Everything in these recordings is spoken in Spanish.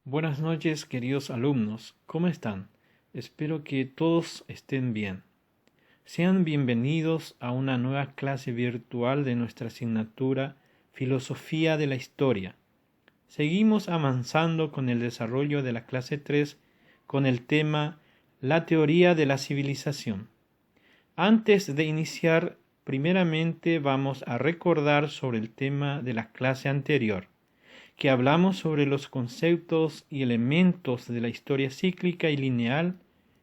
Buenas noches, queridos alumnos. ¿Cómo están? Espero que todos estén bien. Sean bienvenidos a una nueva clase virtual de nuestra asignatura Filosofía de la Historia. Seguimos avanzando con el desarrollo de la clase 3 con el tema La teoría de la civilización. Antes de iniciar, primeramente vamos a recordar sobre el tema de la clase anterior, que hablamos sobre los conceptos y elementos de la historia cíclica y lineal,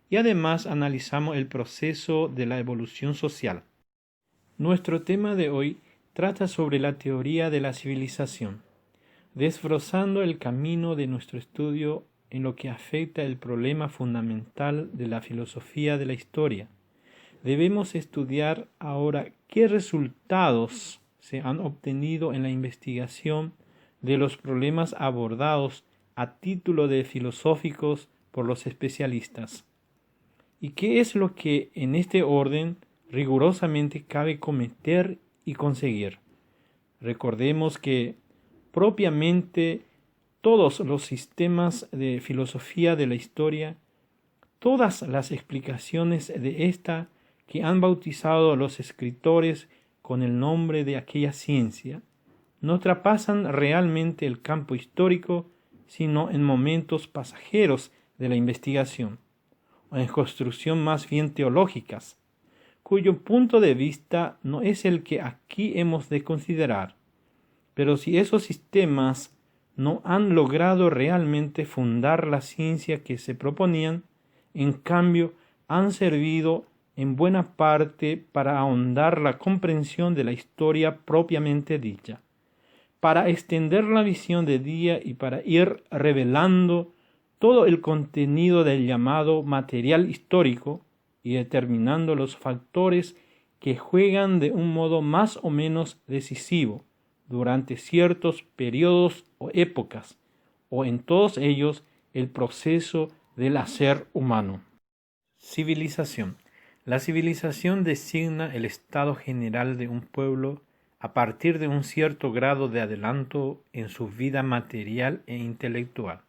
y además analizamos el proceso de la evolución social. Nuestro tema de hoy trata sobre la teoría de la civilización, desbrozando el camino de nuestro estudio en lo que afecta el problema fundamental de la filosofía de la historia. Debemos estudiar ahora qué resultados se han obtenido en la investigación de los problemas abordados a título de filosóficos por los especialistas. ¿Y qué es lo que en este orden rigurosamente cabe cometer y conseguir? Recordemos que propiamente todos los sistemas de filosofía de la historia, todas las explicaciones de esta que han bautizado los escritores con el nombre de aquella ciencia, no traspasan realmente el campo histórico, sino en momentos pasajeros de la investigación, o en construcción más bien teológicas, cuyo punto de vista no es el que aquí hemos de considerar. Pero si esos sistemas no han logrado realmente fundar la ciencia que se proponían, en cambio han servido en buena parte para ahondar la comprensión de la historia propiamente dicha, para extender la visión de día y para ir revelando todo el contenido del llamado material histórico y determinando los factores que juegan de un modo más o menos decisivo durante ciertos periodos o épocas, o en todos ellos el proceso del hacer humano. Civilización. La civilización designa el estado general de un pueblo a partir de un cierto grado de adelanto en su vida material e intelectual.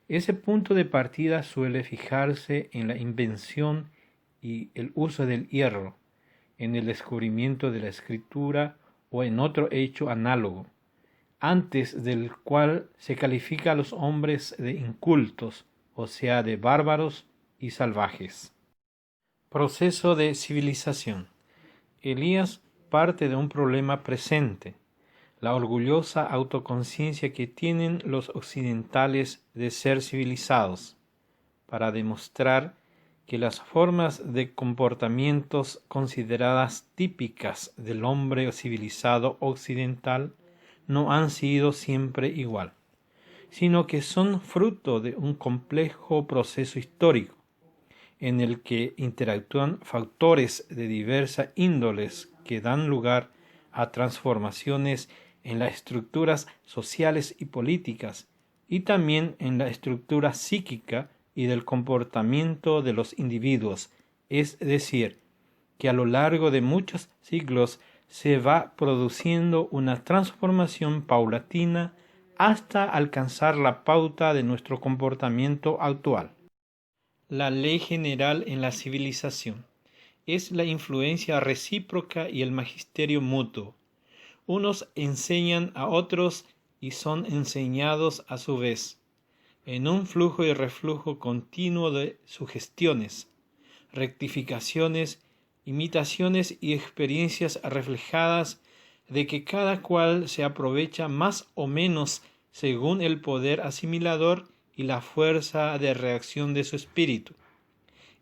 Ese punto de partida suele fijarse en la invención y el uso del hierro, en el descubrimiento de la escritura o en otro hecho análogo, antes del cual se califica a los hombres de incultos, o sea, de bárbaros y salvajes. Proceso de civilización. Elías parte de un problema presente, la orgullosa autoconciencia que tienen los occidentales de ser civilizados, para demostrar que las formas de comportamientos consideradas típicas del hombre civilizado occidental no han sido siempre igual, sino que son fruto de un complejo proceso histórico, en el que interactúan factores de diversas índoles que dan lugar a transformaciones en las estructuras sociales y políticas, y también en la estructura psíquica y del comportamiento de los individuos, es decir, que a lo largo de muchos siglos se va produciendo una transformación paulatina hasta alcanzar la pauta de nuestro comportamiento actual. La ley general en la civilización es la influencia recíproca y el magisterio mutuo. Unos enseñan a otros y son enseñados a su vez, en un flujo y reflujo continuo de sugestiones, rectificaciones, imitaciones y experiencias reflejadas de que cada cual se aprovecha más o menos según el poder asimilador y la fuerza de reacción de su espíritu.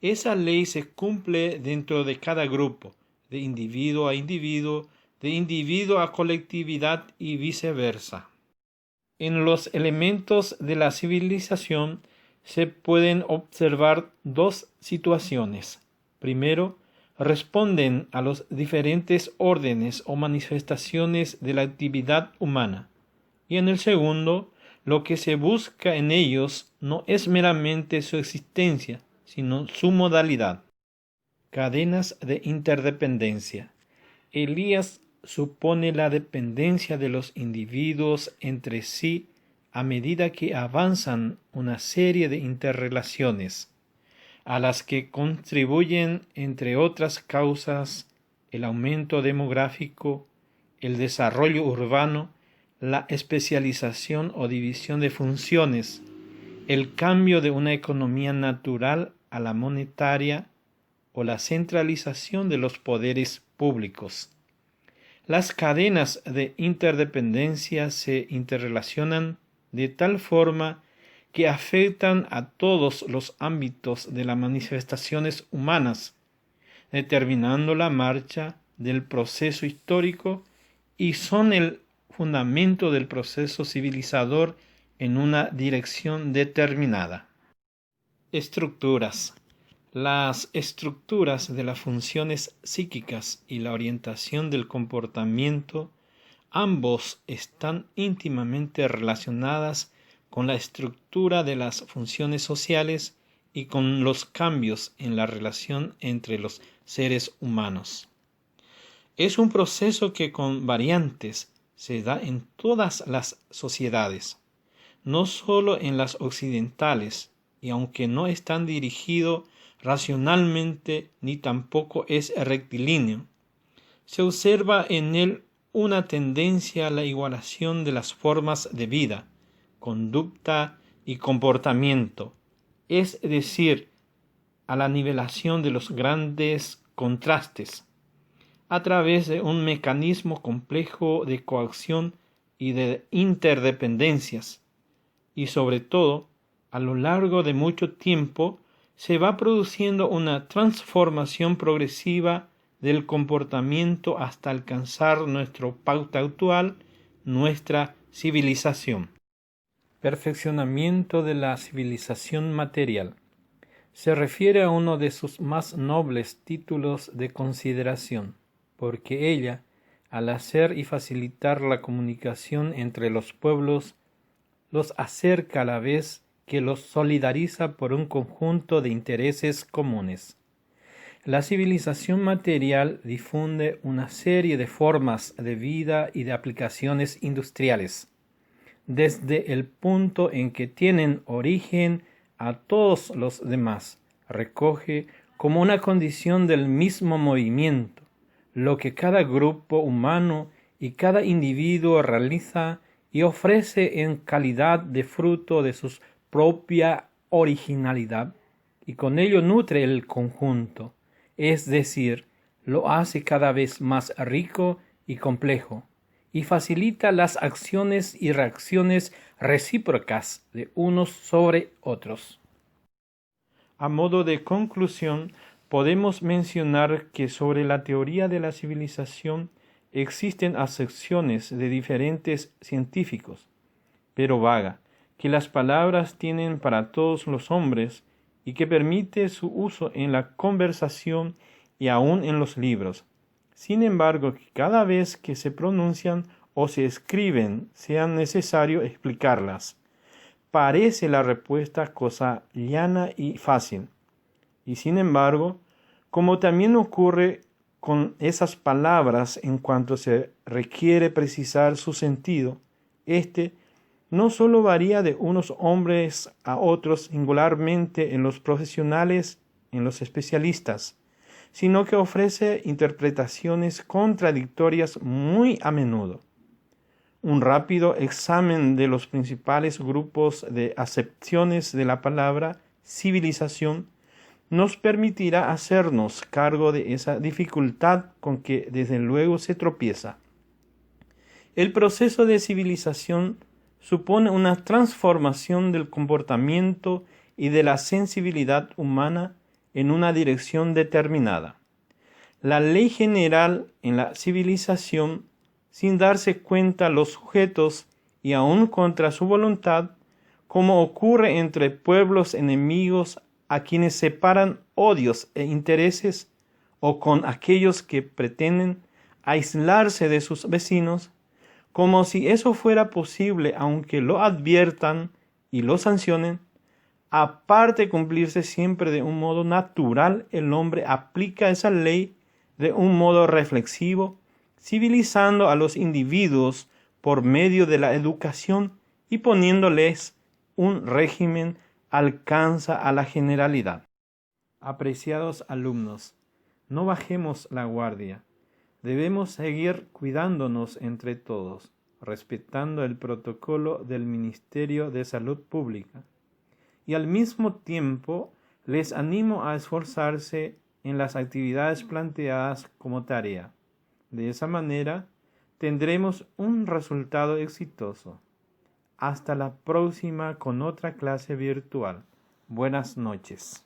Esa ley se cumple dentro de cada grupo, de individuo a individuo, de individuo a colectividad y viceversa. En los elementos de la civilización se pueden observar dos situaciones. Primero, responden a los diferentes órdenes o manifestaciones de la actividad humana. Y en el segundo, lo que se busca en ellos no es meramente su existencia, sino su modalidad. Cadenas de interdependencia. Elías supone la dependencia de los individuos entre sí a medida que avanzan una serie de interrelaciones, a las que contribuyen, entre otras causas, el aumento demográfico, el desarrollo urbano, la especialización o división de funciones, el cambio de una economía natural a la monetaria o la centralización de los poderes públicos. Las cadenas de interdependencia se interrelacionan de tal forma que afectan a todos los ámbitos de las manifestaciones humanas, determinando la marcha del proceso histórico y son el fundamento del proceso civilizador en una dirección determinada. Estructuras. Las estructuras de las funciones psíquicas y la orientación del comportamiento, ambos están íntimamente relacionadas con la estructura de las funciones sociales y con los cambios en la relación entre los seres humanos. Es un proceso que con variantes se da en todas las sociedades, no solo en las occidentales, y aunque no están dirigido racionalmente ni tampoco es rectilíneo, se observa en él una tendencia a la igualación de las formas de vida, conducta y comportamiento, es decir, a la nivelación de los grandes contrastes, a través de un mecanismo complejo de coacción y de interdependencias, y sobre todo, a lo largo de mucho tiempo, se va produciendo una transformación progresiva del comportamiento hasta alcanzar nuestro pauta actual, nuestra civilización. Perfeccionamiento de la civilización material. Se refiere a uno de sus más nobles títulos de consideración, porque ella, al hacer y facilitar la comunicación entre los pueblos, los acerca a la vez que los solidariza por un conjunto de intereses comunes. La civilización material difunde una serie de formas de vida y de aplicaciones industriales, desde el punto en que tienen origen a todos los demás, recoge como una condición del mismo movimiento lo que cada grupo humano y cada individuo realiza y ofrece en calidad de fruto de su propia originalidad, y con ello nutre el conjunto, es decir, lo hace cada vez más rico y complejo, y facilita las acciones y reacciones recíprocas de unos sobre otros. A modo de conclusión, podemos mencionar que sobre la teoría de la civilización existen acepciones de diferentes científicos, pero vaga, que las palabras tienen para todos los hombres y que permite su uso en la conversación y aun en los libros. Sin embargo, que cada vez que se pronuncian o se escriben sea necesario explicarlas. Parece la respuesta cosa llana y fácil. Y sin embargo, como también ocurre con esas palabras en cuanto se requiere precisar su sentido, este no solo varía de unos hombres a otros singularmente en los profesionales, en los especialistas, sino que ofrece interpretaciones contradictorias muy a menudo. Un rápido examen de los principales grupos de acepciones de la palabra civilización nos permitirá hacernos cargo de esa dificultad con que desde luego se tropieza. El proceso de civilización supone una transformación del comportamiento y de la sensibilidad humana en una dirección determinada. La ley general en la civilización, sin darse cuenta los sujetos y aun contra su voluntad, como ocurre entre pueblos enemigos a quienes separan odios e intereses, o con aquellos que pretenden aislarse de sus vecinos, como si eso fuera posible aunque lo adviertan y lo sancionen, aparte de cumplirse siempre de un modo natural, el hombre aplica esa ley de un modo reflexivo, civilizando a los individuos por medio de la educación y poniéndoles un régimen alcanza a la generalidad. Apreciados alumnos, no bajemos la guardia. Debemos seguir cuidándonos entre todos, respetando el protocolo del Ministerio de Salud Pública. Y al mismo tiempo, les animo a esforzarse en las actividades planteadas como tarea. De esa manera, tendremos un resultado exitoso. Hasta la próxima con otra clase virtual. Buenas noches.